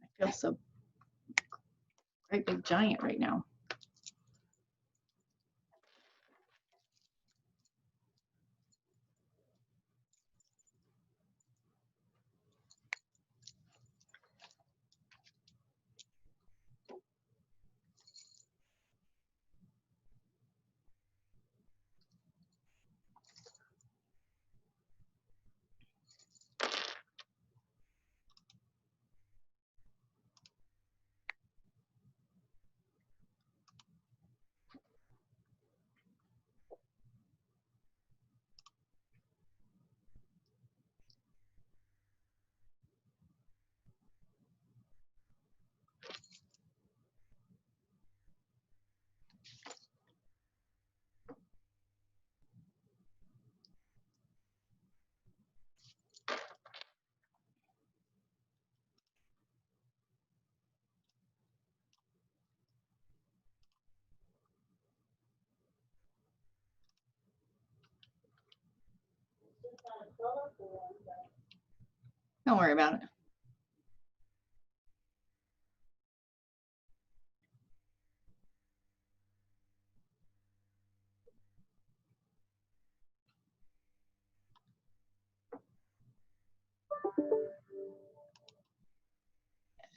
I feel so great big giant right now. Don't worry about it.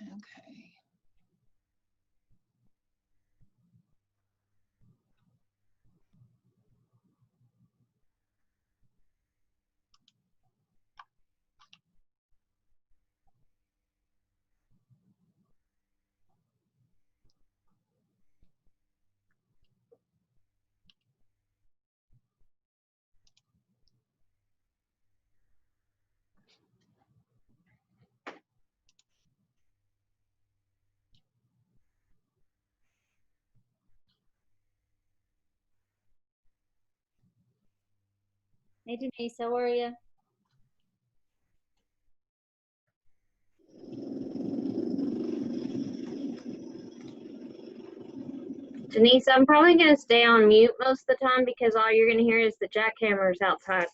Okay. Hey Denise, how are you? Denise, I'm probably going to stay on mute most of the time because all you're going to hear is the jackhammers outside.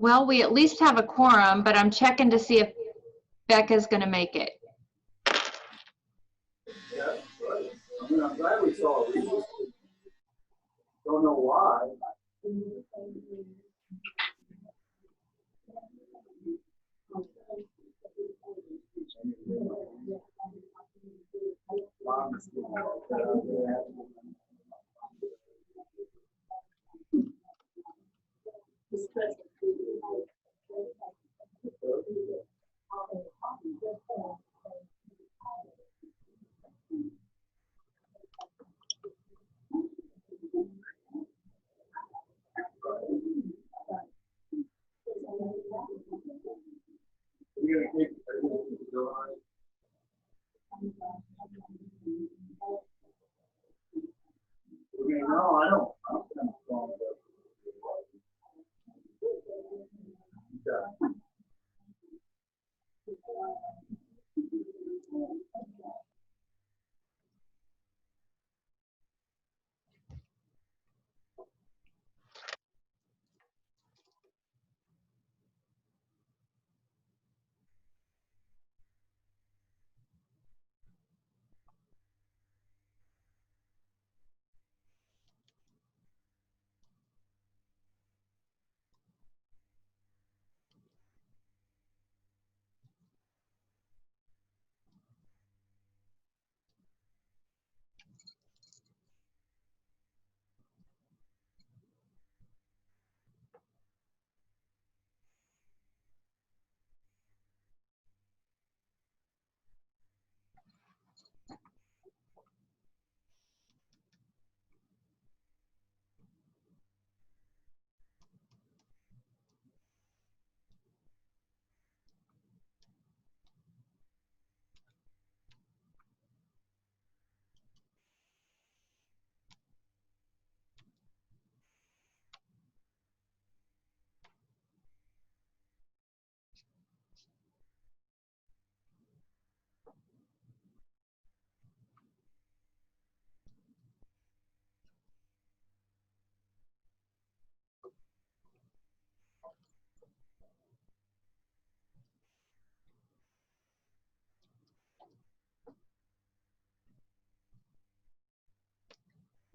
Well, we at least have a quorum, but I'm checking to see if Becca's going to make it. Yeah, right. I mean, I'm glad we saw it. Don't know why. No, I don't.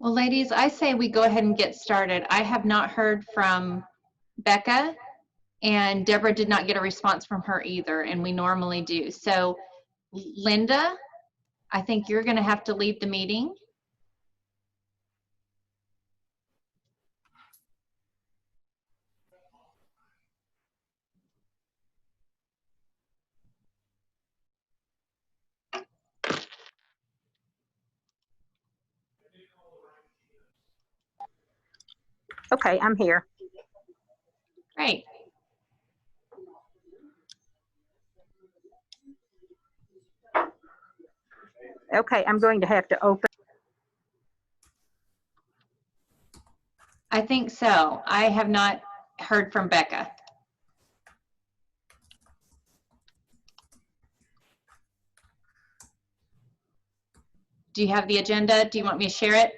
Well, ladies, I say we go ahead and get started. I have not heard from Becca, and Deborah did not get a response from her either, and we normally do. So, Linda, I think you're going to have to lead the meeting. Okay, I'm here. Great. Okay, I'm going to have to open. I think so. I have not heard from Becca. Do you have the agenda? Do you want me to share it?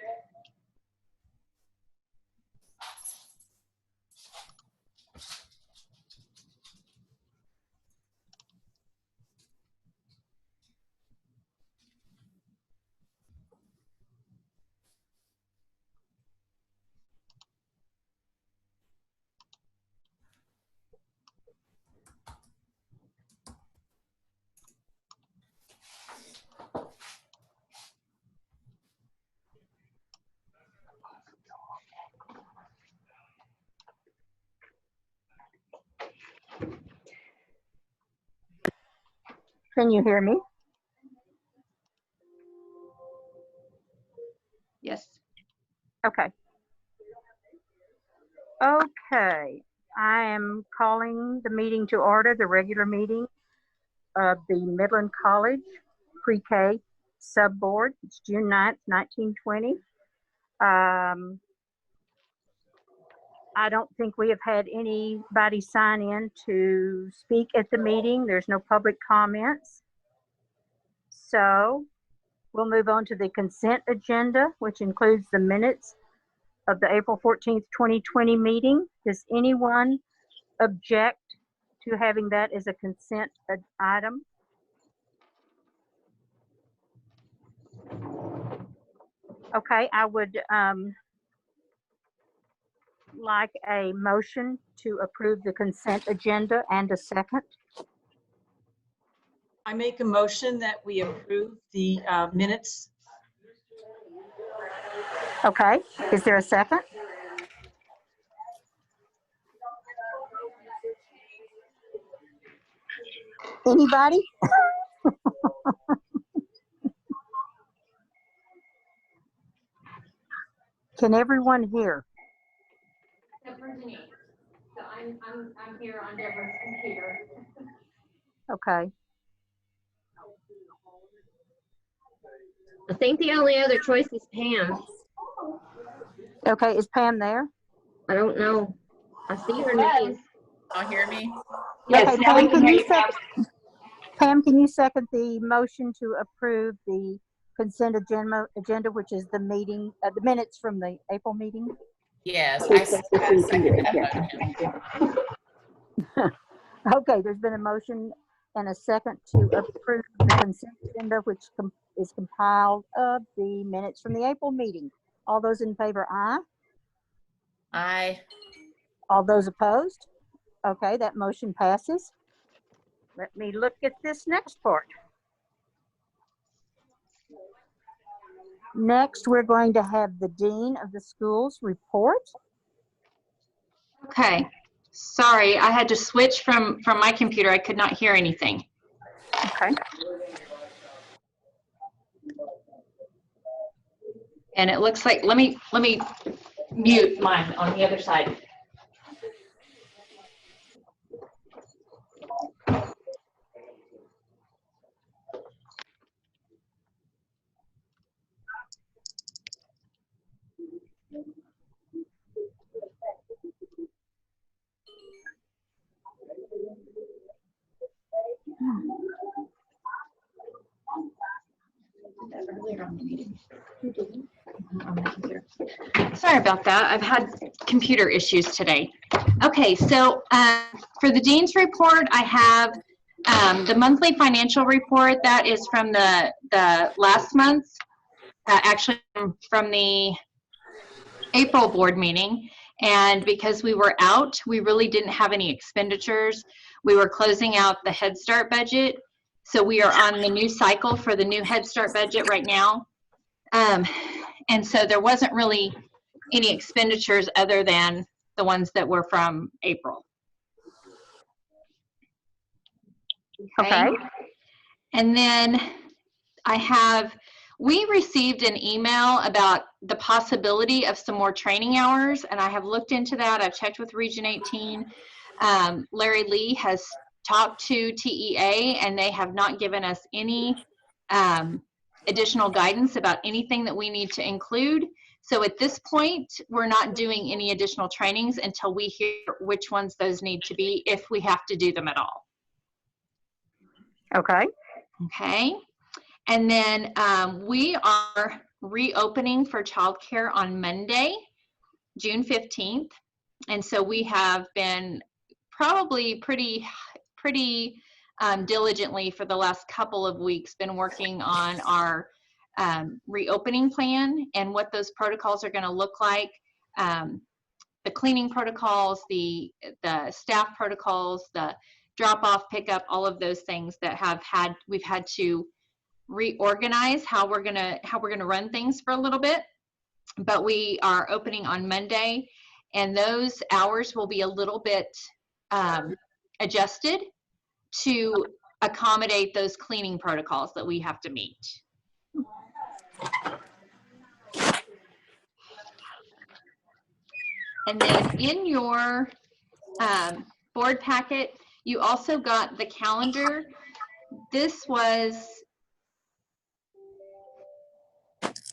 Can you hear me? Yes. Okay. Okay, I am calling the meeting to order, the regular meeting of the Midland College Pre-K Sub-Board. It's June 9th, 1920. I don't think we have had anybody sign in to speak at the meeting. There's no public comments. So we'll move on to the consent agenda, which includes the minutes of the April 14th, 2020 meeting. Does anyone object to having that as a consent item? Okay, I would like a motion to approve the consent agenda and a second. I make a motion that we approve the minutes. Okay, is there a second? Anybody? Can everyone hear? Except for Denise. So I'm here on Deborah's computer. Okay, I think the only other choice is Pam. okay, is Pam there? I don't know. I see her name. Y'all hear me? Yes, Okay, now we can hear you. Pam, can you second the motion to approve the consent agenda, which is the meeting, the minutes from the April meeting? Yes, I second that motion. Okay, there's been a motion and a second to approve the consent agenda, which is compiled of the minutes from the April meeting. All those in favor, aye. Aye. All those opposed? Okay, that motion passes. Let me look at this next part. Next, we're going to have the Dean of the Schools report. Okay. Sorry, I had to switch from my computer. I could not hear anything. Okay. And it looks like, let me mute mine on the other side. Sorry about that. I've had computer issues today. Okay, so for the Dean's report, I have the monthly financial report. That is from the last month, actually from the April board meeting. And because we were out, we really didn't have any expenditures. We were closing out the Head Start budget. So we are on the new cycle for the new Head Start budget right now. And so there wasn't really any expenditures other than the ones that were from April. Okay. And then we received an email about the possibility of some more training hours, and I have looked into that. I've checked with Region 18. Larry Lee has talked to TEA, and they have not given us any additional guidance about anything that we need to include. So at this point, we're not doing any additional trainings until we hear which ones those need to be, if we have to do them at all. Okay. Okay. And then we are reopening for childcare on Monday, June 15th. And so we have been probably pretty diligently for the last couple of weeks been working on our reopening plan and what those protocols are going to look like. The cleaning protocols, the staff protocols, the drop-off, pickup, all of those things that we've had to reorganize how we're gonna run things for a little bit. But we are opening on Monday, and those hours will be a little bit adjusted to accommodate those cleaning protocols that we have to meet. And then in your board packet, you also got the calendar.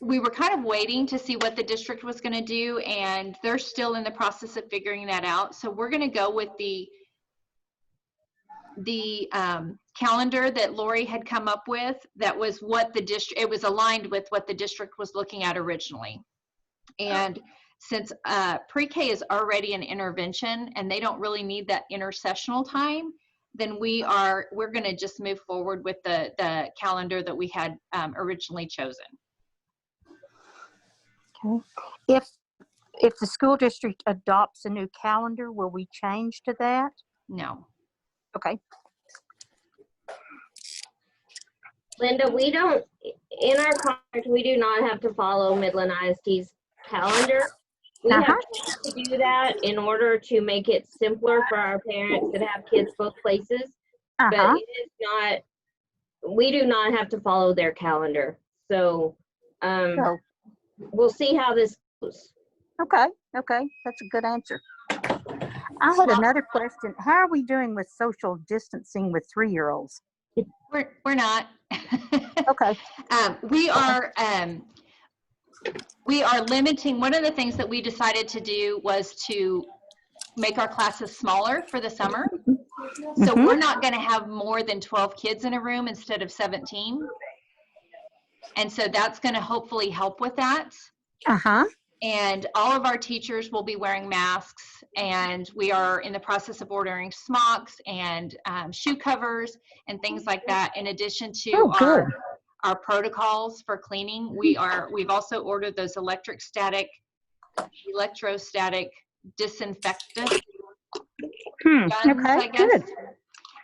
We were kind of waiting to see what the district was going to do, and they're still in the process of figuring that out. So we're going to go with the calendar that Lori had come up with. That was what the district, it was aligned with what the district was looking at originally. And since pre-K is already an intervention and they don't really need that intersessional time, then we're going to just move forward with the calendar that we had originally chosen. Okay. If the school district adopts a new calendar, will we change to that? No. Okay. Linda, in our contract, we do not have to follow Midland ISD's calendar. We have tried to do that in order to make it simpler for our parents that have kids both places. But it is not, we do not have to follow their calendar. So we'll see how this goes. Okay. That's a good answer. I had another question. How are we doing with social distancing with 3-year-olds? We're not. Okay. We are limiting. One of the things that we decided to do was to make our classes smaller for the summer. So we're not going to have more than 12 kids in a room instead of 17. And so that's going to hopefully help with that. And all of our teachers will be wearing masks, and we are in the process of ordering smocks and shoe covers and things like that. In addition to our protocols for cleaning, we've also ordered those electrostatic disinfectant guns, I guess. Good.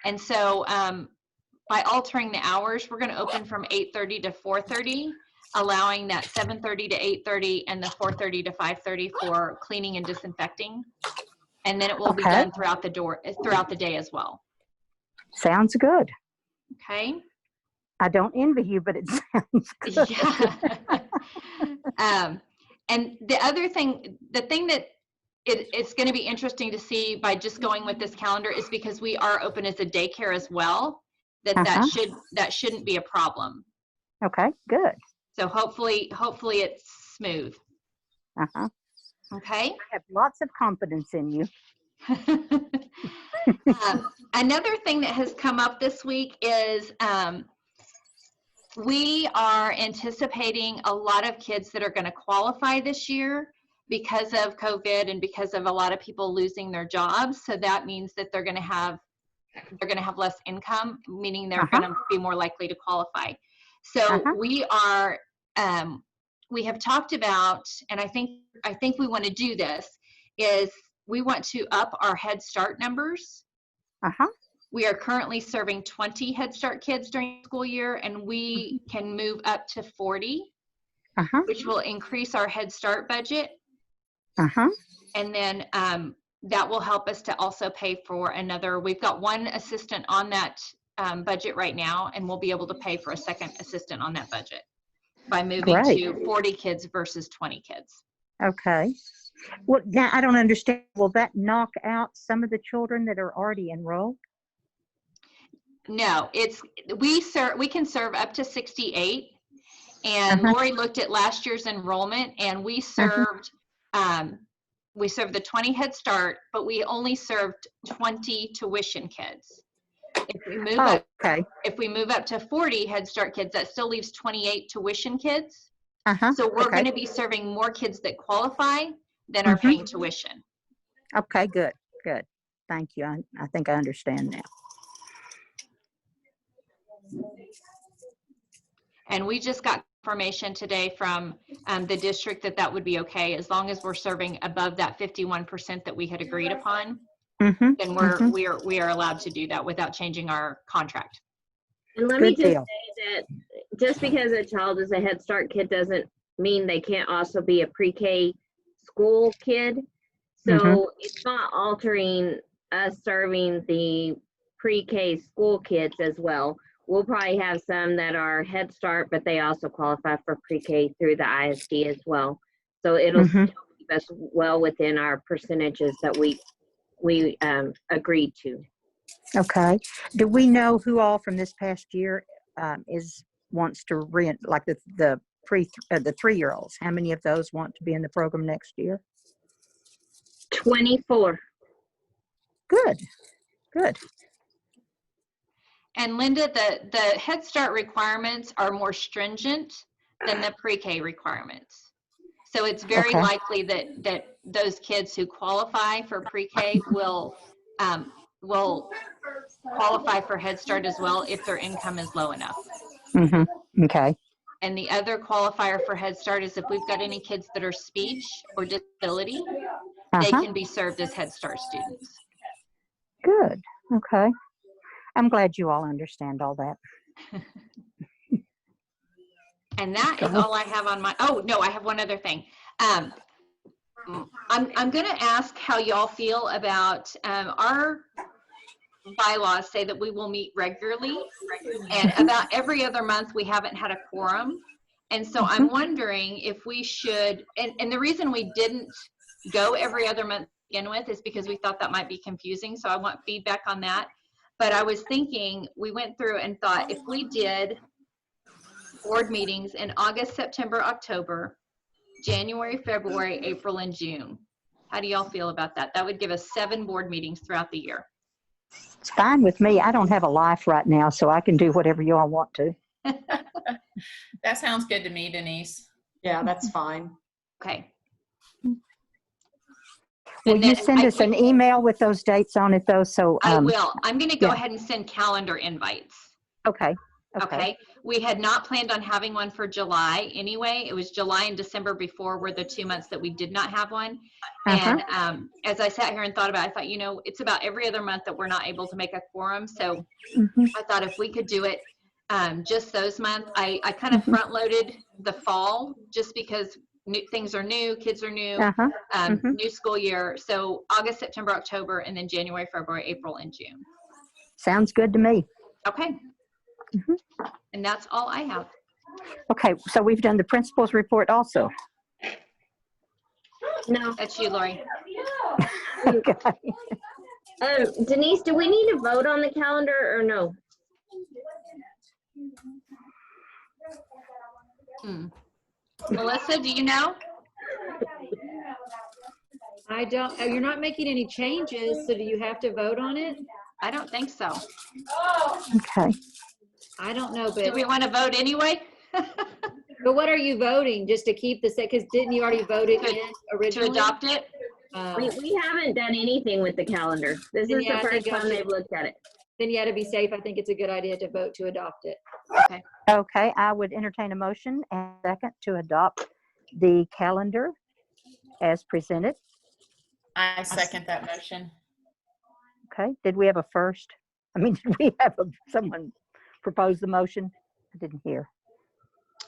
And so by altering the hours, we're going to open from 8:30 to 4:30. Allowing that 7:30 to 8:30 and the 4:30 to 5:30 for cleaning and disinfecting, and then it will be done throughout the day as well. Sounds good. Okay. I don't envy you, but it sounds good. Yeah. And the thing that it's going to be interesting to see by just going with this calendar is because we are open as a daycare as well. That shouldn't be a problem. Okay. Good. So hopefully it's smooth. Okay. I have lots of confidence in you. Another thing that has come up this week is we are anticipating a lot of kids that are going to qualify this year because of COVID and because of a lot of people losing their jobs. So that means that they're going to have less income, meaning they're going to be more likely to qualify. So we are we have talked about, and I think we want to do this, is we want to up our Head Start numbers. Uh-huh. We are currently serving 20 Head Start kids during the school year, and we can move up to 40, Uh-huh. which will increase our Head Start budget. Uh-huh. And then that will help us to also pay for another, we've got one assistant on that budget right now, and we'll be able to pay for a second assistant on that budget by moving Great. to 40 kids versus 20 kids. Okay. Well, now I don't understand. Will that knock out some of the children that are already enrolled? No, it's, we can serve up to 68. And Uh-huh. Lori looked at last year's enrollment, and we served, the 20 Head Start, but we only served 20 tuition kids. If we move up, Okay. if we move up to 40 Head Start kids, that still leaves 28 tuition kids. Uh-huh. So we're Okay. going to be serving more kids that qualify than are paying tuition. Okay, good, good. Thank you. I think I understand now. And we just got confirmation today from the district that would be okay, as long as we're serving above that 51% that we had agreed upon. Mm-hmm. Then we are allowed to do that without changing our contract. And let me Good just deal. say that just because a child is a Head Start kid doesn't mean they can't also be a pre-K school kid. So it's not altering us serving the pre-K school kids as well. We'll probably have some that are Head Start, but they also qualify for pre-K through the ISD as well. So it'll still keep us well within our percentages that we agreed to. Okay. Do we know who all from this past year wants to rent, like the 3-year-olds? How many of those want to be in the program next year? 24. Good. Good. And Linda, the Head Start requirements are more stringent than the pre-K requirements. So it's very likely that those kids who qualify for pre-K will qualify for Head Start as well if their income is low enough. Okay. And the other qualifier for Head Start is if we've got any kids that are speech or disability, they can be served as Head Start students. Good. Okay. I'm glad you all understand all that. And that is all I have on my, oh, no, I have one other thing. I'm going to ask how y'all feel about our bylaws say that we will meet regularly, and about every other month we haven't had a quorum. And so I'm wondering if we should, and the reason we didn't go every other month to begin with is because we thought that might be confusing. So I want feedback on that. But I was thinking, we went through and thought if we did board meetings in August, September, October, January, February, April, and June. How do y'all feel about that? That would give us 7 board meetings throughout the year. It's fine with me. I don't have a life right now, so I can do whatever you all want to. That sounds good to me, Denise. Yeah, that's fine. Okay. Will you send us an email with those dates on it, though? So I will. I'm going to go ahead and send calendar invites. Okay. Okay. We had not planned on having one for July anyway. It was July and December before were the 2 months that we did not have one. And as I sat here and thought about it, I thought, you know, it's about every other month that we're not able to make a quorum. So I thought if we could do it just those months, I kind of front loaded the fall just because things are new, kids are new, new school year. So August, September, October, and then January, February, April, and June. Sounds good to me. Okay. And that's all I have. Okay, so we've done the principal's report also. No. That's you, Lori. Okay. Denise, do we need to vote on the calendar or no? Melissa, do you know? I don't, you're not making any changes, so do you have to vote on it? I don't think so. Okay. I don't know, Do but, we want to vote anyway? but what are you voting? Just to keep the set, because didn't you already vote it in To originally? adopt it? We haven't done anything with the calendar. This is Yeah, the I think first time they've looked at it. Then you had to be safe. I think it's a good idea to vote to adopt it. Okay. Okay, I would entertain a motion and second to adopt the calendar as presented. I second that motion. Okay, did we have a first? I mean, did we have someone propose the motion? I didn't hear.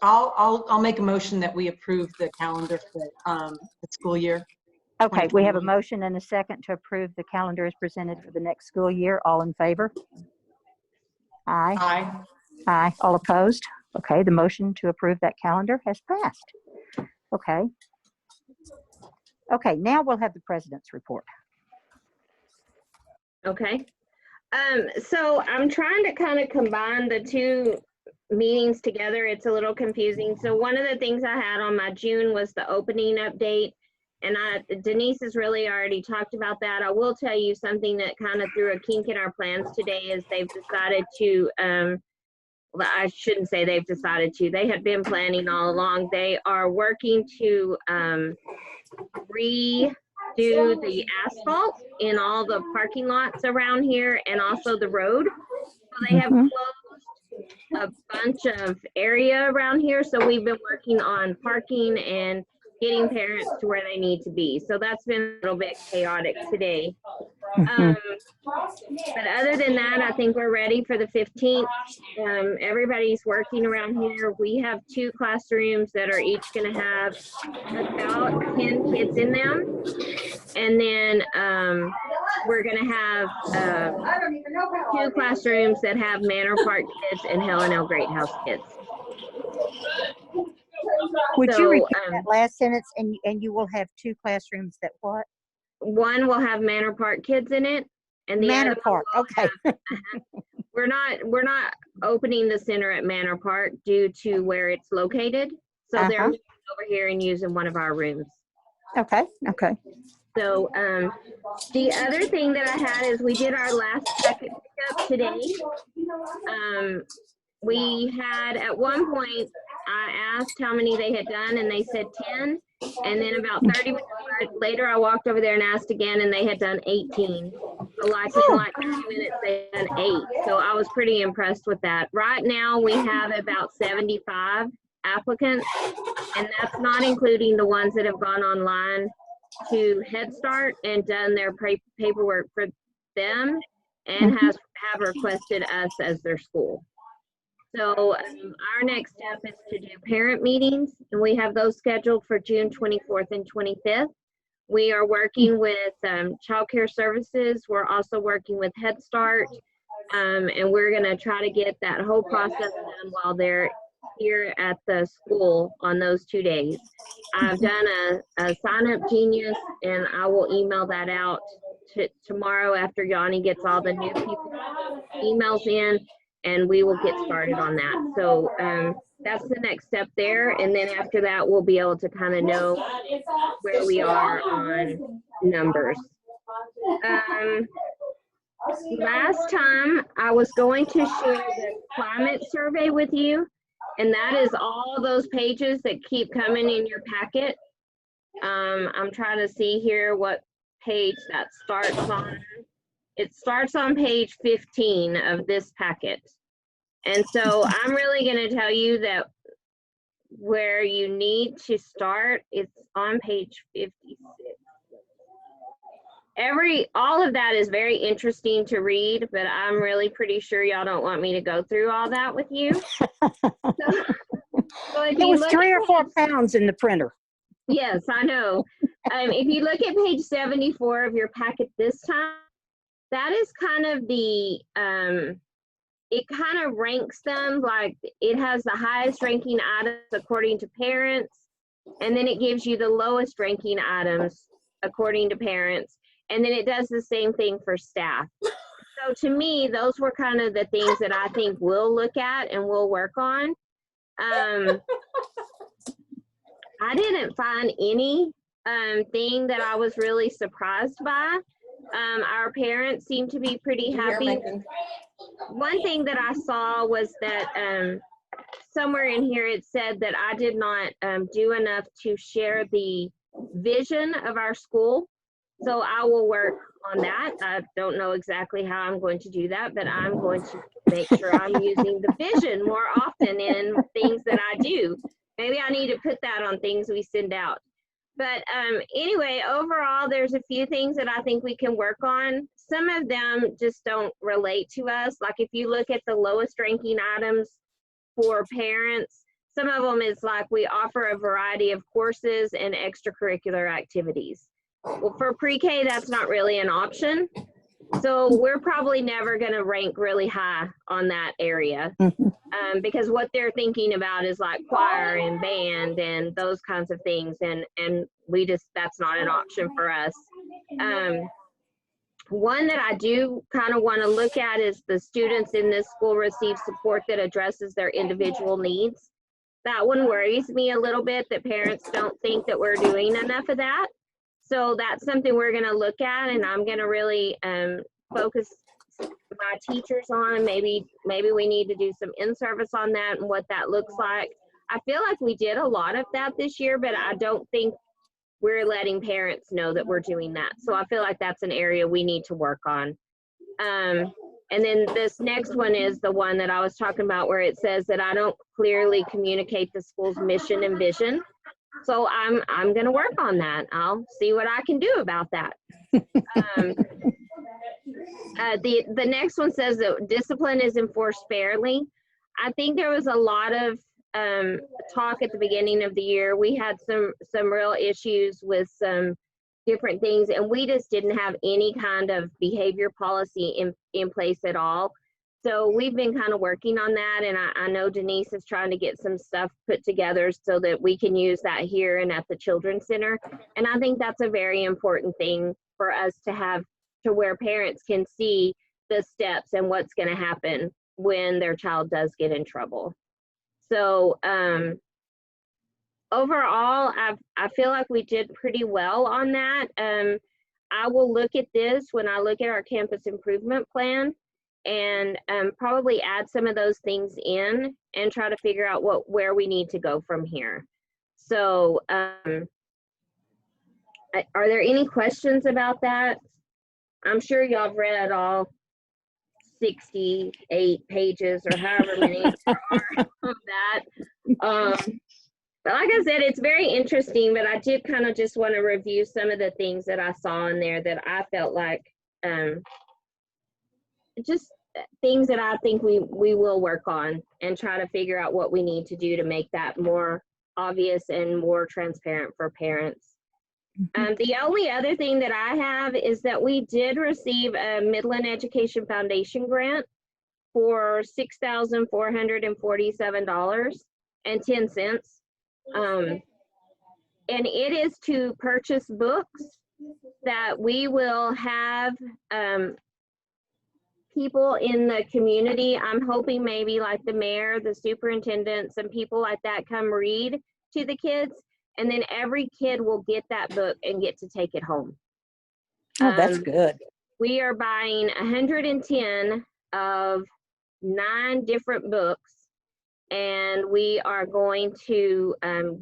I'll make a motion that we approve the calendar for the school year. Okay, we have a 2021. motion and a second to approve the calendar as presented for the next school year. All in favor? Aye. Aye. Aye. All opposed? Okay, the motion to approve that calendar has passed. Okay. Okay, now we'll have the president's report. Okay. So I'm trying to kind of combine the two meetings together. It's a little confusing. So one of the things I had on my June was the opening update. And Denise has really already talked about that. I will tell you something that kind of threw a kink in our plans today is they've decided to, well, I shouldn't say they've decided to, they have been planning all along. They are working to redo the asphalt in all the parking lots around here and also the road. So they have closed a bunch of area around here. So we've been working on parking and getting parents to where they need to be. So that's been a little bit chaotic today. But other than that, I think we're ready for the 15th. Everybody's working around here. We have 2 classrooms that are each going to have about 10 kids in them. And then we're going to have 2 classrooms that have Manor Park kids and Helen L. Greathouse kids. Would So, you repeat that last sentence? And you will have 2 classrooms that what? One will have Manor Park kids in it, and the Manor other Park. Okay. we're not opening the center at Manor Park due to where it's located. So they're moving over here and using one of our rooms. Okay. Okay. So the other thing that I had is we did our last packet pickup today. We had at one point, I asked how many they had done and they said 10. And then about 30 minutes later, I walked over there and asked again and they had done 18. So like in like 30 minutes, they had done 8. So I was pretty impressed with that. Right now, we have about 75 applicants, and that's not including the ones that have gone online to Head Start and done their paperwork for them and have requested us as their school. So our next step is to do parent meetings, and we have those scheduled for June 24th and 25th. We are working with Child Care Services. We're also working with Head Start, and we're going to try to get that whole process done while they're here at the school on those 2 days. I've done a Sign Up Genius, and I will email that out tomorrow after Yanni gets all the new people emails in, and we will get started on that. So that's the next step there. And then after that, we'll be able to kind of know where we are on numbers. Last time I was going to share the climate survey with you, and that is all those pages that keep coming in your packet. I'm trying to see here what page that starts on. It starts on page 15 of this packet. And so I'm really going to tell you that where you need to start, it's on page 56. All of that is very interesting to read, but I'm really pretty sure y'all don't want me to go through all that with you. So if It you was look 3 at or 4 pounds in the printer. Yes, I know. If you look at page 74 of your packet this time, that is kind of the, it kind of ranks them, like it has the highest ranking items according to parents, and then it gives you the lowest ranking items according to parents, and then it does the same thing for staff. So to me, those were kind of the things that I think we'll look at and we'll work on. I didn't find any thing that I was really surprised by. Our parents seem to be pretty happy. One thing that I saw was that somewhere in here it said that I did not do enough to share the vision of our school. So I will work on that. I don't know exactly how I'm going to do that, but I'm going to make sure I'm using the vision more often in things that I do. Maybe I need to put that on things we send out. But anyway, overall, there's a few things that I think we can work on. Some of them just don't relate to us. Like if you look at the lowest ranking items for parents, some of them is like we offer a variety of courses and extracurricular activities. Well, for pre-K, that's not really an option. So we're probably never going to rank really high on that area because what they're thinking about is like choir and band and those kinds of things. And we just, that's not an option for us. One that I do kind of want to look at is the students in this school receive support that addresses their individual needs. That one worries me a little bit that parents don't think that we're doing enough of that. So that's something we're going to look at, and I'm going to really focus my teachers on. Maybe we need to do some in-service on that and what that looks like. I feel like we did a lot of that this year, but I don't think we're letting parents know that we're doing that. So I feel like that's an area we need to work on. And then this next one is the one that I was talking about where it says that I don't clearly communicate the school's mission and vision. So I'm going to work on that. I'll see what I can do about that. The next one says that discipline is enforced fairly. I think there was a lot of talk at the beginning of the year. We had some real issues with some different things, and we just didn't have any kind of behavior policy in place at all. So we've been kind of working on that, and I know Denise is trying to get some stuff put together so that we can use that here and at the Children's Center. And I think that's a very important thing for us to have, to where parents can see the steps and what's going to happen when their child does get in trouble. So overall, I feel like we did pretty well on that. I will look at this when I look at our campus improvement plan, and probably add some of those things in and try to figure out where we need to go from here. So are there any questions about that? I'm sure y'all have read all 68 pages or however many there are of that. But like I said, it's very interesting, but I did kind of just want to review some of the things that I saw in there that I felt like just things that I think we will work on and try to figure out what we need to do to make that more obvious and more transparent for parents. The only other thing that I have is that we did receive a Midland Education Foundation grant for $6,447.10. And it is to purchase books that we will have people in the community. I'm hoping maybe like the mayor, the superintendent, some people like that come read to the kids, and then every kid will get that book and get to take it home. Oh, that's good. We are buying 110 of 9 different books, and we are going to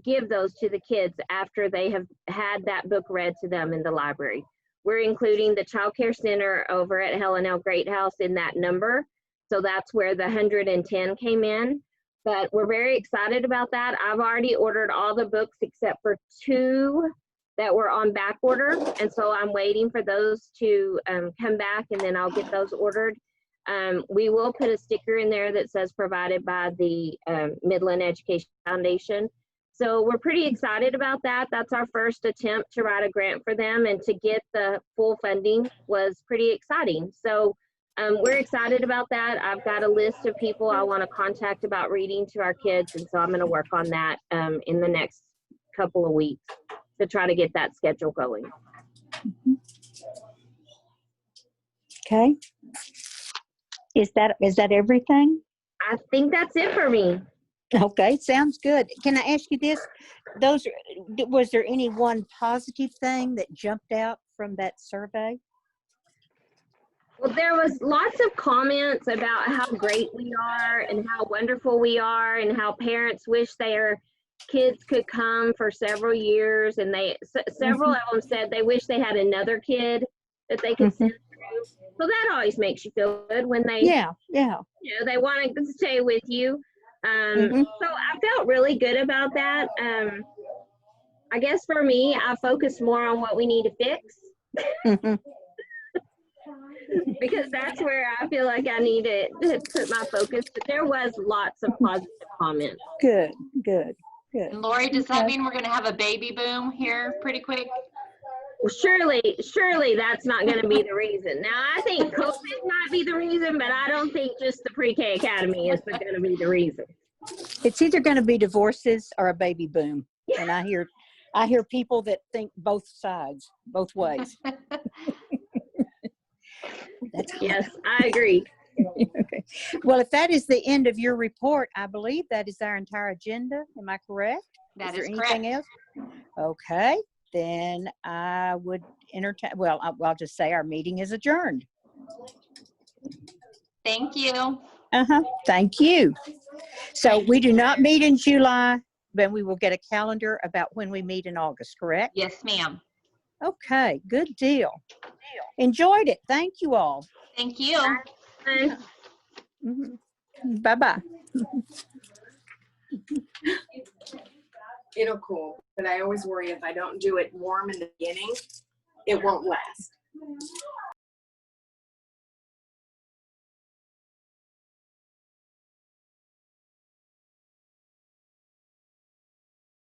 give those to the kids after they have had that book read to them in the library. We're including the Child Care Center over at Helen L. Greathouse in that number. So that's where the 110 came in. But we're very excited about that. I've already ordered all the books except for 2 that were on back order. And so I'm waiting for those to come back, and then I'll get those ordered. We will put a sticker in there that says provided by the Midland Education Foundation. So we're pretty excited about that. That's our first attempt to write a grant for them, and to get the full funding was pretty exciting. So we're excited about that. I've got a list of people I want to contact about reading to our kids, and so I'm going to work on that in the next couple of weeks to try to get that schedule going. Okay. Is that everything? I think that's it for me. Okay, sounds good. Can I ask you this? Was there any one positive thing that jumped out from that survey? Well, there was lots of comments about how great we are and how wonderful we are, and how parents wish their kids could come for several years. And several of them said they wish they had another kid that they could send through. So that always makes you feel good when they, Yeah. they want to stay with you. So I felt really good about that. I guess for me, I focused more on what we need to fix Mhm. because that's where I feel like I need to put my focus. But there was lots of positive comments. Good, good, good. And Lori, does that Okay. mean we're going to have a baby boom here pretty quick? Surely that's not going to be the reason. Now, I think COVID might be the reason, but I don't think just the pre-K academy is going to be the reason. It's either going to be divorces or a baby boom. And I hear people that think both sides, both ways. That's Yes, I agree. okay. Well, if that is the end of your report, I believe that is our entire agenda. Am I correct? That there is anything correct. else? Okay, then I would entertain, well, I'll just say our meeting is adjourned. Thank you. Thank you. So we do not meet in July, but we will get a calendar about when we meet in August, correct? Yes, ma'am. Okay, good deal. Enjoyed it. Thank you all. Thank you. Bye-bye. It'll cool, but I always worry if I don't do it warm in the beginning, it won't last.